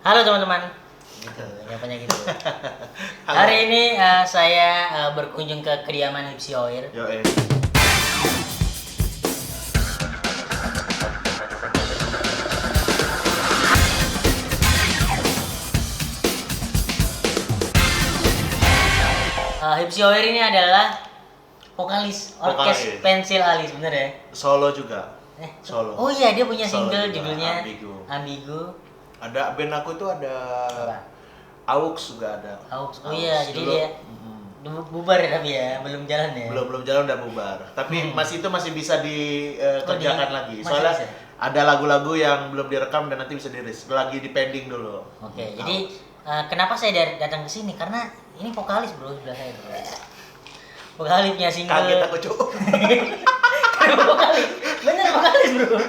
Halo teman-teman, gitu, nyapanya gitu. Hari ini saya berkunjung ke kediaman Hipsi Hoir. Yo, Hipsi Hoir ini adalah vokalis orkes Pensil Alis, bener ya? Solo juga. Eh, Solo. Oh iya, dia punya Solo single juga, judulnya Ambigu. Ambigu. Ada band aku itu ada Apa? Aux juga ada. Oh iya, jadi dulu. dia bubar ya tapi ya, belum jalan ya. belum jalan udah bubar. Tapi masih bisa dikerjakan lagi. masih Soalnya bisa? ada lagu-lagu yang belum direkam dan nanti bisa dirilis. Lagi di pending dulu. Oke, jadi kenapa saya datang ke sini? Karena ini vokalis bro, sebelah saya. Vokalis punya single. Kaget aku cuy. Vokalis, bener vokalis bro.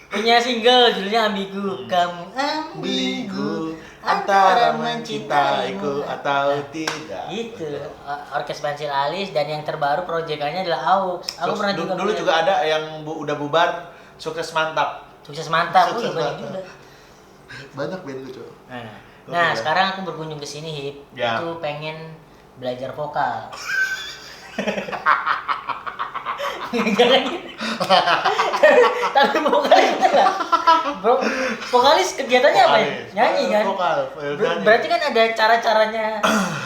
Punya single judulnya Ambigu. Kamu ambigu antara mencintaiku atau tidak. Gitu. Orkes Pensil Alis dan yang terbaru proyekannya adalah Aux. Aku pernah juga dulu juga ada yang udah bubar, sukses mantap. Sukses mantap. Sukses Banyak mantap. juga. Banyak band lucu. Nah, sekarang aku berkunjung ke sini Hip. Ya. Itu pengen belajar vokal. Jangan gitu. Tapi vokalis bener lah. Bro, vokalis kegiatannya apa ya? Nyanyi kan? Vokal. Berarti kan ada cara-caranya.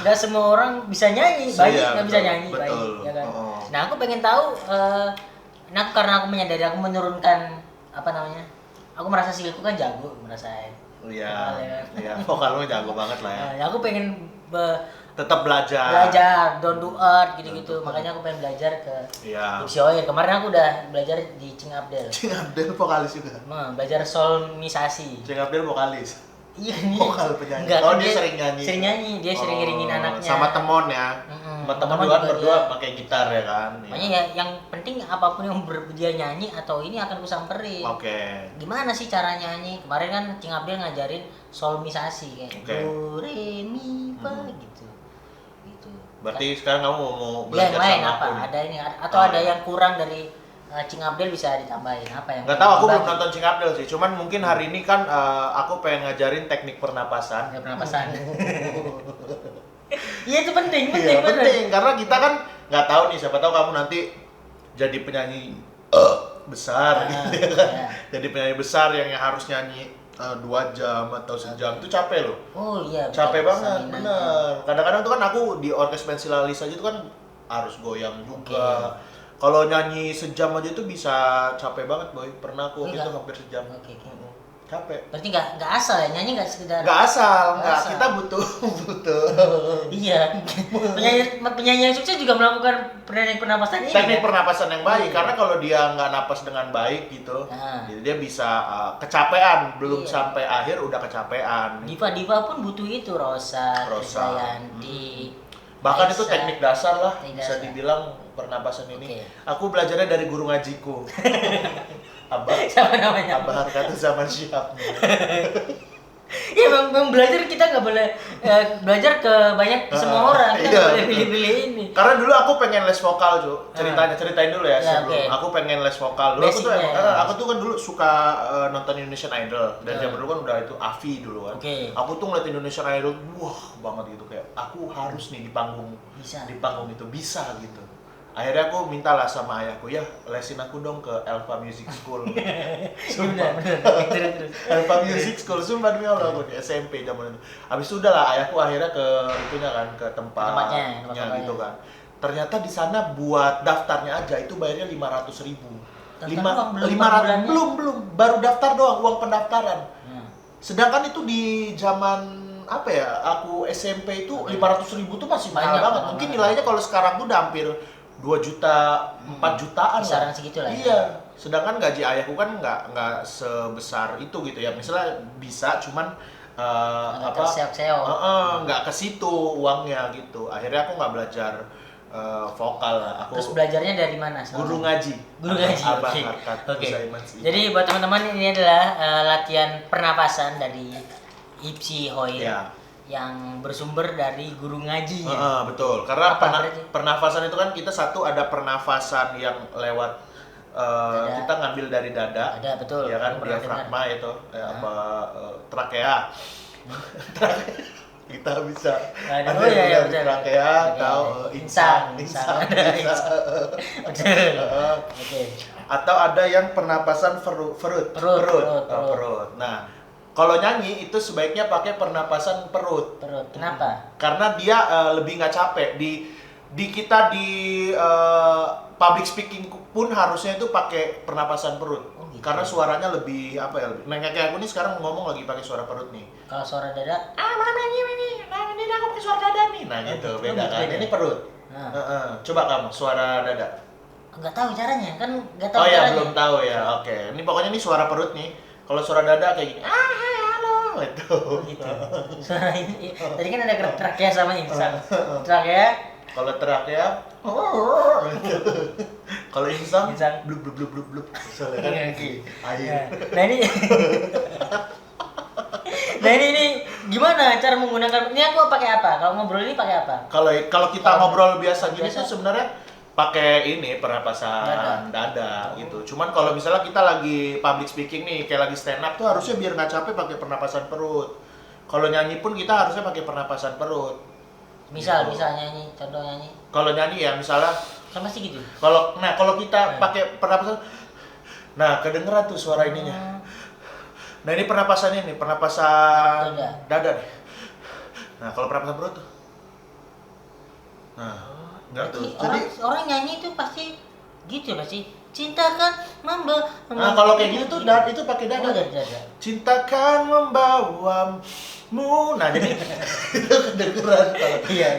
Nggak semua orang bisa nyanyi, baik Iya, nggak bisa betul, nyanyi, baik, betul. ya kan? Oh. Nah, aku pengen tahu. Nah, karena aku menyadari aku menurunkan apa namanya? Aku merasa skillku kan jago, merasa. Iya. Vokal, ya kan? Iya, vokal lu jago banget lah ya. Nah, aku pengen Tetap belajar. down to earth gitu-gitu. Makanya aku pengen belajar ke Iya. Hipsi Hoir. Kemarin aku udah belajar di Cing Abdel. Cing Abdel vokalis juga. Belajar solmisasi. Cing Abdel vokalis. Iya, Vokal penyanyi. Enggak, Oh, kan dia sering nyanyi. Sering nyanyi, dia sering ngiringin anaknya. Sama temon ya. Sama temon juga berdua dia. pakai gitar ya kan. Iya. Makanya ya, yang penting apapun yang dia nyanyi atau ini akan kusamperin. Oke. Gimana sih cara nyanyi? Kemarin kan Cing Abdel ngajarin solmisasi kayak Oke. do re mi fa gitu. Gitu. Berarti sekarang kamu mau Ya, belajar yang lain sama apa? aku nih? Ada ini atau Oh, ada iya. yang kurang dari Cing Abdel bisa ditambahin apa yang? Nggak tahu, aku belum dibagi? nonton Cing Abdel sih. Cuman mungkin hari ini kan aku pengen ngajarin teknik pernapasan. Ya pernapasan. Iya itu penting, Iya, bener. penting karena kita kan nggak tahu nih, siapa tahu kamu nanti jadi penyanyi besar gitu ya kan. Iya. Jadi penyanyi besar yang harus nyanyi 2 jam atau sejam itu capek loh. Oh iya. Capek betul. banget, Stamina. bener. Kadang-kadang tuh kan aku di orkes Pensil Alis aja tuh kan harus goyang juga. Kalau nyanyi sejam aja tuh bisa capek banget, boy. Pernah aku Oh, itu iya. hampir sejam. Oke. Capek. Berarti nggak asal ya nyanyi nggak sekedar. Nggak asal, Nggak nggak. asal. Kita butuh Iya. penyanyi yang sukses juga melakukan pernapasan ini. teknik kan? pernapasan yang baik. Iya. Karena kalau dia nggak napas dengan baik gitu, Nah. jadi dia bisa kecapean. Belum Iya. sampai akhir udah kecapean. Diva pun butuh itu Rosa, Rosa. Krisdayanti. Bahkan itu Aisyah. teknik dasar lah, Teknik bisa dasar. dibilang pernapasan ini. Oke. Aku belajarnya dari guru ngajiku. Abah, Siapa namanya? Abah Harkatu Zaman Syihab. Iya, memang belajar kita nggak boleh belajar ke banyak semua orang, kita iya, nggak boleh betul. pilih-pilih ini. Karena dulu aku pengen les vokal, Cu. Ceritain dulu ya, Ya, sebelum. oke. Aku pengen les vokal. Dulu aku tuh Basicnya, emang, ya. aku tuh kan dulu suka nonton Indonesian Idol dan Ya. zaman dulu kan udah itu Avi dulu kan. Oke. Aku tuh ngeliat Indonesian Idol, wah banget gitu kayak aku harus nih di panggung itu bisa gitu. Akhirnya aku mintalah sama ayahku, ya lesin aku dong ke Elva Music School. Sumpah. Terus. Elva Music School, sumpah demi Allah aku di SMP zaman itu. Habis itu udah lah ayahku akhirnya ke itunya kan, ke tempatnya gitu kan. Ternyata di sana buat daftarnya aja itu bayarnya 500.000. Daftar doang, Belum, baru daftar doang, uang pendaftaran. Hmm. Sedangkan itu di zaman apa ya, aku SMP itu 500.000 tuh masih mahal Banyak, banget. mahal Mungkin banget. nilainya kalau sekarang tuh udah hampir 2 juta, 4 jutaan Kisaran lah. segitu lah ya. Iya. Sedangkan gaji ayahku kan nggak sebesar itu gitu ya. Misalnya bisa, cuman Agak terseok-seok. nggak ke situ uangnya gitu. Akhirnya aku nggak belajar vokal lah. Aku Terus belajarnya dari mana? guru ngaji. Guru ngaji. Abah Oke. Harkat Oke. Uzaiman sih. Jadi buat teman-teman ini adalah latihan pernapasan dari Hipsi Hoir Ya. yang bersumber dari guru ngaji. Betul, karena Apa berarti? pernafasan itu kan kita satu ada pernafasan yang lewat kita ngambil dari dada. Ada, betul. Ya kan, Aku pernah diafragma itu trakea. Kita bisa Ada, ada oh iya, yang betul. trakea atau insang. Insang. Betul. Oke. Atau ada yang pernapasan perut. Perut. Nah, kalau nyanyi itu sebaiknya pakai pernapasan perut. Kenapa? Karena dia lebih nggak capek. Di kita di public speaking pun harusnya itu pakai pernapasan perut. Oh, gitu. Karena suaranya lebih apa ya? Nah, kayak aku nih sekarang ngomong lagi pakai suara perut nih. Kalau suara dada, Malam ini aku pakai suara dada nih. Nah, gitu, Oh, beda kan. beda. Ini perut. Nah. Coba kamu suara dada. nggak tahu caranya kan, nggak tahu Oh ya, caranya. belum tahu ya. Oke. Ini pokoknya ini suara perut nih. Kalau suara dada kayak gini. Hai, halo. Itu. Gitu. Suara ini, tadi kan ada trakea sama insang. Trakea, Kalau trakea, kalau insang, blub blub blub blub blub. Soalnya kan air. Nah ini, ini gimana cara menggunakan? Ini aku pakai apa? Kalau ngobrol ini pakai apa? Kalau kita ngobrol biasa gini biasa. tuh sebenarnya pakai ini pernapasan dada gitu. Cuman kalau misalnya kita lagi public speaking nih, kayak lagi stand up tuh harusnya biar nggak capek pakai pernapasan perut. Kalau nyanyi pun kita harusnya pakai pernapasan perut. Misal Gitu. nyanyi, contoh nyanyi. Kalau nyanyi ya misalnya Kan pasti gitu. kalau kita pakai pernapasan, nah kedengeran tuh suara ininya. Nah ini pernapasannya nih, pernapasan dada nih. Nah kalau pernapasan perut tuh, nah enggak tuh. Jadi Orang nyanyi itu pasti gitu ya, pasti cintakan nah kalau kayak gitu tuh itu pakai dada. Dada. Cintakan membawamu. Nah jadi itu kedengeran kalau Iya.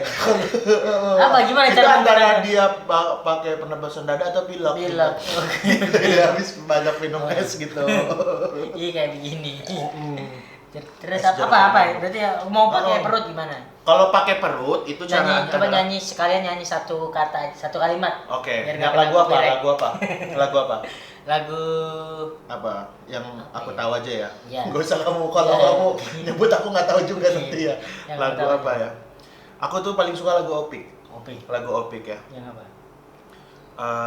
Apa gimana itu cara antara menggunakan? dia pakai pernapasan dada atau pilek. Pilek. Dia habis banyak minum es gitu. Iya kayak begini. Terus Es apa? Berarti mau pakai perut gimana? Kalau pakai perut itu cara Coba nyanyi sekalian nyanyi satu kata, satu kalimat. Oke. Biar Yang nggak lagu kena apa? copyright. Lagu apa? Lagu Apa? Yang aku tahu aja ya. Iya. Nggak usah kalau Iya. kamu nyebut aku nggak tahu juga nanti ya. Yang Lagu tahu apa aja. ya? Aku tuh paling suka lagu Opik. Oke. Lagu Opik ya. Yang apa?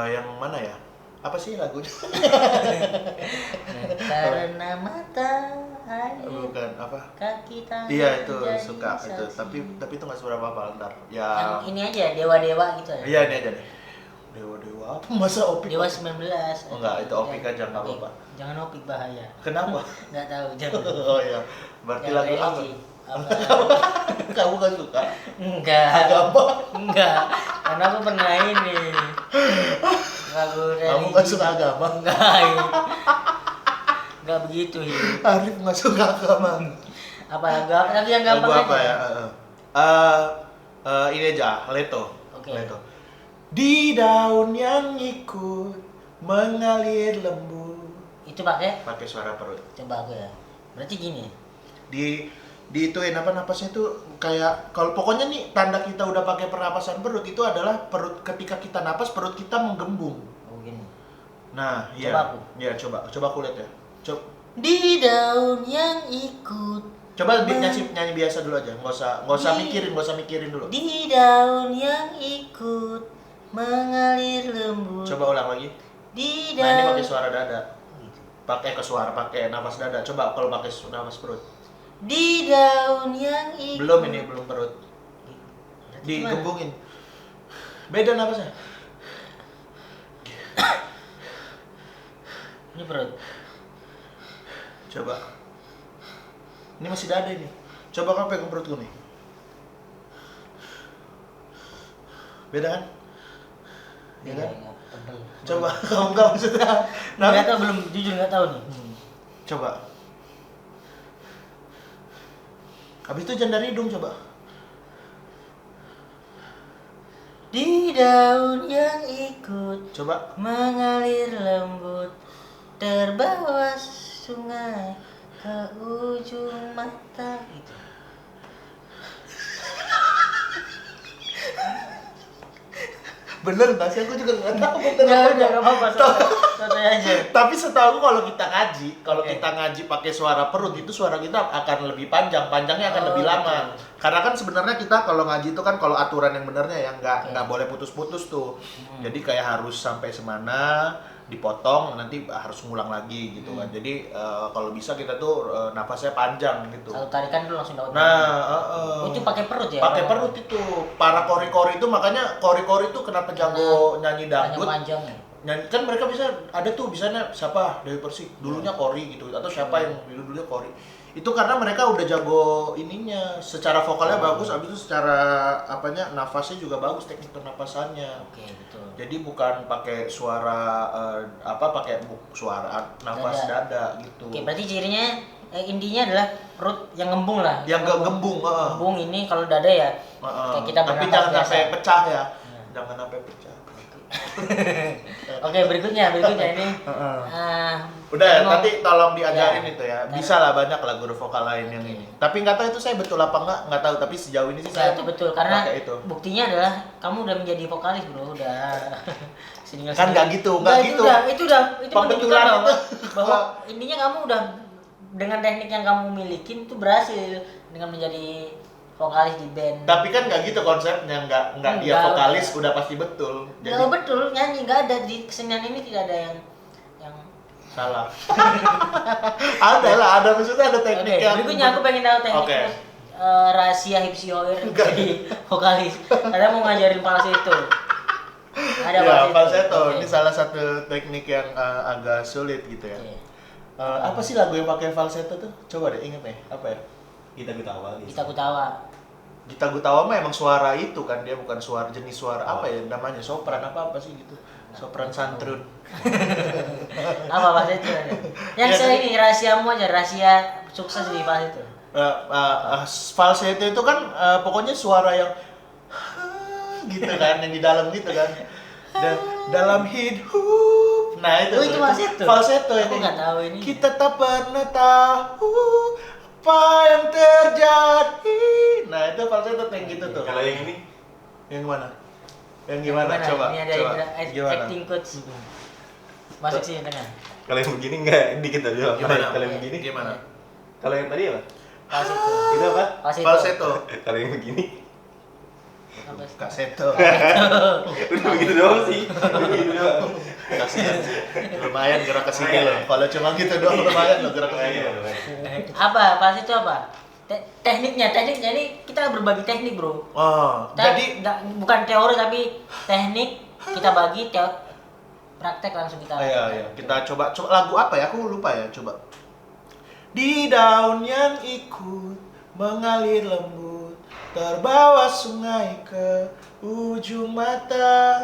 Yang mana ya? Apa sih lagunya? Karena mata air Bukan apa? kaki tangan. Iya itu jadi suka itu, saksi. tapi itu nggak seberapa apa ntar. Yang Ya. ini aja dewa-dewa gitu ya. Iya ini aja nih. Dewa apa? Masa Opik? Dewa 19. Oh, enggak, itu Opik aja, nggak Opik. apa-apa. Jangan Opik bahaya. Kenapa? Nggak tahu, jangan. Oh iya. Berarti Yang lagu apa? religi. Apa? Kamu nggak suka? Enggak. Agama? Enggak. Karena aku pernah ini. Lagu religi. Kamu nggak suka agama? Enggak. Enggak begitu ya. Arif nggak suka agama. Apa lagu yang gampang Lagu apa aja? ya? Ini aja, Leto. Oke. Leto. Di daun yang ikut mengalir lembut. Itu pakai Pakai suara perut. coba aku ya. Berarti gini. Di ituin apa napasnya tuh kayak kalau pokoknya nih tanda kita udah pakai pernapasan perut itu adalah perut ketika kita napas perut kita menggembung. Oh gini. Nah, iya. Coba aku. Iya, coba aku lihat ya. Di daun yang ikut. Coba nyanyi biasa dulu aja, nggak usah mikirin dulu. Di daun yang ikut mengalir lembut. Coba ulang lagi. Di Nah, ini daun. pakai suara dada. Pakai pakai napas dada. Coba kalau pakai napas perut. Di daun yang ikut. Belum perut. Berarti gimana? Digembungin. Beda napasnya. Ini perut. Coba. Ini masih dada ini. Coba kamu pegang perutku nih. Beda kan? Iya kan? Tebel. Coba kamu nggak maksudnya. Nggak tahu, belum jujur nggak tahu nih. Coba. Habis itu jangan dari hidung coba. Di daun yang ikut Coba. mengalir lembut terbawa sungai ke ujung mata gitu. Bener nggak sih? Aku juga nggak tahu. Nggak apa-apa, santai aja. Tapi setahu kalau kita ngaji, Oke. kita ngaji pakai suara perut itu suara kita akan lebih panjang, panjangnya akan lebih lama. Betul. Karena kan sebenarnya kita kalau ngaji itu kan kalau aturan yang benernya ya nggak boleh putus-putus tuh. Hmm. Jadi kayak harus sampai semana, dipotong nanti harus ngulang lagi gitu kan. Jadi kalau bisa kita tuh nafasnya panjang gitu. Satu tarikan dulu langsung dapat. Nah, itu pakai perut ya? pakai perut itu. Para kori-kori itu makanya kori-kori itu kenapa jago nyanyi dangdut? Panjang ya. Nyanyi kan mereka bisa ada tuh bisanya siapa Dewi Persik dulunya kori gitu atau siapa yang dulunya kori. Itu karena mereka udah jago ininya, secara vokalnya bagus, abis itu secara apanya nafasnya juga bagus, teknik pernapasannya. Oke, betul. Jadi bukan pakai suara pakai suara nafas dada gitu. Oke, berarti cirinya intinya adalah perut yang ngembung lah. Yang gembung, Ngembung ini kalau dada ya kayak kita tapi bernafas jangan biasa. sampai pecah ya. Jangan sampai pecah. Oke, berikutnya ini. Udah ya, mau- nanti tolong diajarin Ya. itu ya. Bisa lah banyak lah guru vokal lain yang ini. Tapi nggak tahu itu saya betul apa nggak tahu. Tapi sejauh ini sih Ya, saya itu betul karena pakai itu. buktinya adalah kamu udah menjadi vokalis, Bro. Udah. Kan nggak gitu, nggak gitu. Itu menunjukkan Pembetulan bahwa, itu. bahwa intinya kamu udah dengan teknik yang kamu milikin itu berhasil dengan menjadi vokalis di band. Tapi kan nggak gitu konsepnya, nggak dia Enggak. vokalis udah pasti betul. Jadi Nggak betul, nyanyi nggak ada di kesenian ini, tidak ada yang salah. ada maksudnya ada teknik Oke, yang. berikutnya aku pengen tahu teknik Oke. rahasia Hipsi Hoyer jadi vokalis. Karena mau ngajarin falsetto. Ada Ya, falsetto. Oke. Ini salah satu teknik yang agak sulit gitu ya. Oke. Apa sih lagu yang pakai falsetto tuh? Coba deh inget nih, apa ya? Kita ketawa gitu. Kita kutawa. Gita Gutawa mah emang suara itu kan, dia bukan suara jenis suara apa ya namanya, sopran apa sih gitu. Sopran santrun. Apa falsetto? Yang Ya, saya ini rahasiamu aja, rahasia sukses di falsetto. Falsetto itu kan pokoknya suara yang gitu kan, yang di dalam gitu kan. Dan dalam hidup. Nah, itu. Oh, itu falsetto? Falsetto Aku ini. nggak tahu ini. Kita tak pernah tahu apa yang terjadi. Nah, itu falsetto yang gitu tuh. Kalau yang ini Yang mana? Yang gimana? Coba. Ini ada coba. Gimana? acting coach. Masuk sini tengah. kalau yang begini enggak dikit aja. Gimana? Kalau yang begini Gimana? Kalau yang tadi apa? Falsetto. Itu apa? Falsetto. Kalau yang begini Apa sih? Kaseto. udah begitu doang sih. Begitu doang. Kasihan sih. Lumayan gerak ke sini loh. Kalau cuma gitu doang lumayan loh gerak ke sini. Apa? Falsetto apa? Tekniknya ini kita berbagi teknik, Bro. Oh, jadi bukan teori tapi teknik kita bagi praktek langsung kita. iya. Kita coba lagu apa ya? Aku lupa ya, coba. Di daun yang ikut mengalir lembut, terbawa sungai ke ujung mata.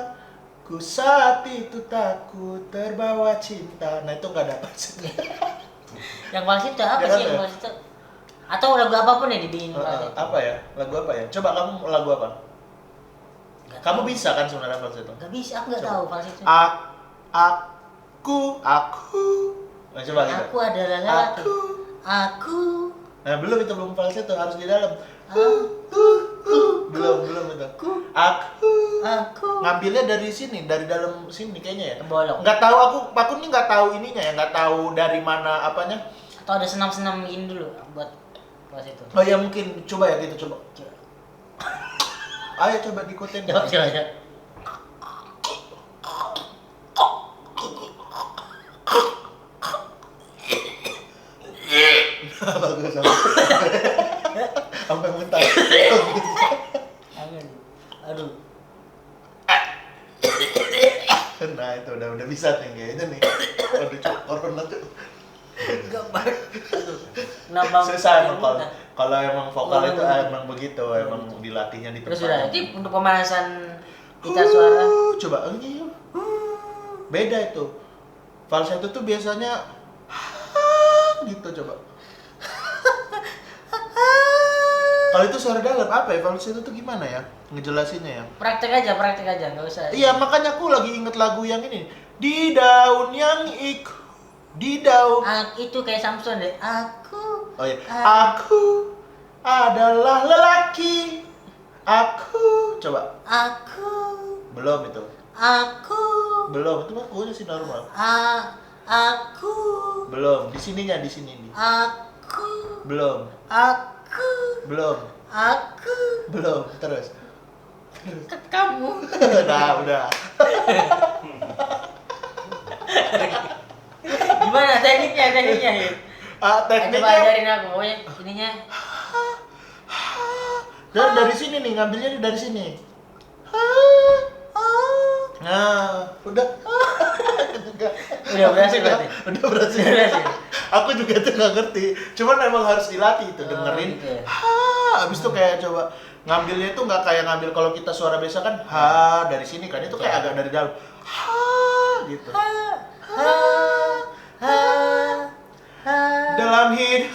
Ku saat itu takut terbawa cinta. Nah, itu nggak dapat sih. Yang falsetto apa Jangan sih yang ya? falsetto? Atau lagu apapun yang dibikin falsetto? Apa ya? Lagu apa ya? Coba kamu lagu apa? Nggak Kamu tahu. bisa kan sebenarnya falsetto? Nggak bisa, aku nggak Coba. tahu falsetto. Aku. Nah, coba gitu. Aku adalah lelaki. Aku. Nah, belum itu belum falsetto, harus di dalam. Belum itu. Aku. Ngambilnya dari sini, dari dalam sini kayaknya ya. Bolong. Nggak tahu aku nih nggak tahu ininya ya, nggak tahu dari mana apanya. Atau ada senam-senam gini dulu buat falsetto. Oh ya mungkin coba ya gitu coba. Coba. Ayo coba diikutin. Coba. Bagus. Sampai muntah. Jangan. Aduh. Nah, itu udah bisa nih kayaknya nih. Aduh, corona tuh. Gambar. Aduh. Kenapa? Susah emang kalau emang vokal itu emang begitu, emang dilatihnya di Terus tempat. sudah. Jadi untuk pemanasan kita suara. Coba beda itu. Falsetto tuh biasanya gitu coba. Kalau itu suara dalam apa ya? Falsetto tuh gimana ya? Ngejelasinnya ya. Praktek aja, nggak usah. Iya, makanya aku lagi inget lagu yang ini. Di daun yang di daun. Itu kayak Samson deh. Aku. Oh iya. Aku adalah lelaki. Aku. Coba. Aku. Belum itu. Aku. Belum. Itu mah kuenya sih normal. Aku. Belum. Di sininya di sini nih. Aku. Belum. Aku. Belum. Aku. Belum. Terus. Kamu. Udah. Gimana tekniknya Hit? Coba Tekniknya ajarin aku, pokoknya ininya. dari sini nih, ngambilnya nih dari sini. Nah, udah. Udah berhasil berarti? Udah berhasil. Udah berhasil. Aku juga tuh nggak ngerti. Cuman emang harus dilatih itu, dengerin. Gitu ya. Abis itu kayak coba ngambilnya itu nggak kayak ngambil kalau kita suara biasa kan dari sini kan, itu kayak agak dari dalam. Gitu. Dalam hidup.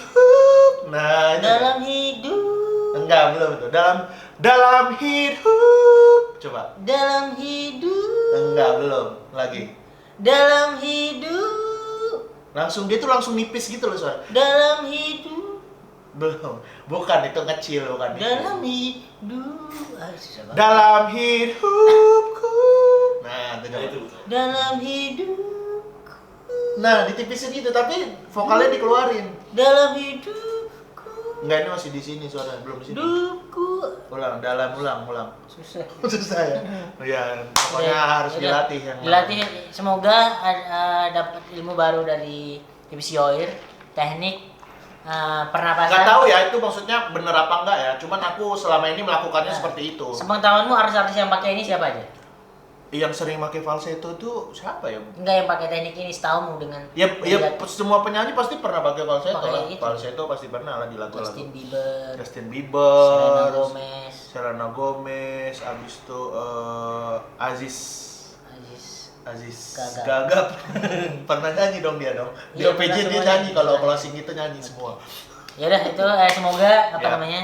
Nah, itu. Dalam hidup. Enggak, belum itu. Dalam hidup. Coba. Dalam hidup. Enggak, belum. Lagi. Dalam hidup. Langsung dia tuh langsung nipis gitu loh suara. Dalam hidup. Belum. Bukan, itu kecil, bukan. Dalam hidup. Susah banget. Dalam hidupku. Nah, itu coba. Itu. Dalam hidup. Nah, ditipisin gitu, tapi vokalnya dikeluarin. Dalam hidupku. Enggak, ini masih di sini suaranya, belum di sini. Hidupku. Ulang. Susah. Susah ya. Ya, pokoknya harus Udah. dilatih yang Dilatih, semoga dapat ilmu baru dari Tipsy Oir, teknik pernapasan. Nggak tahu ya itu maksudnya bener apa enggak ya. Cuman aku selama ini melakukannya Nah, seperti itu. Sepengetahuanmu artis-artis yang pakai ini siapa aja? Yang sering pakai falsetto tuh siapa ya? Enggak, yang pakai teknik ini setahumu dengan Ya melihat semua penyanyi pasti pernah pakai falsetto Pakai lah. itu. Falsetto pasti pernah lah di lagu-lagu. Justin Bieber, Justin Selena Bieber, Gomez, Selena Gomez, abis itu Aziz Gagap. Gagap. Pernah nyanyi dong dia dong. Di Iya, OPJ pernah dia semuanya. nyanyi, kalau closing itu nyanyi semua. Ya udah itu semoga apa Ya. namanya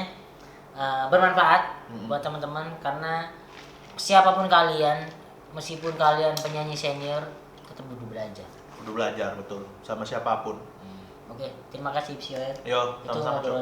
bermanfaat buat teman-teman, karena siapapun kalian, meskipun kalian penyanyi senior, tetap butuh belajar. Udah belajar betul sama siapapun. Oke, terima kasih Psioer. Yo, Itu sama-sama. ngobrol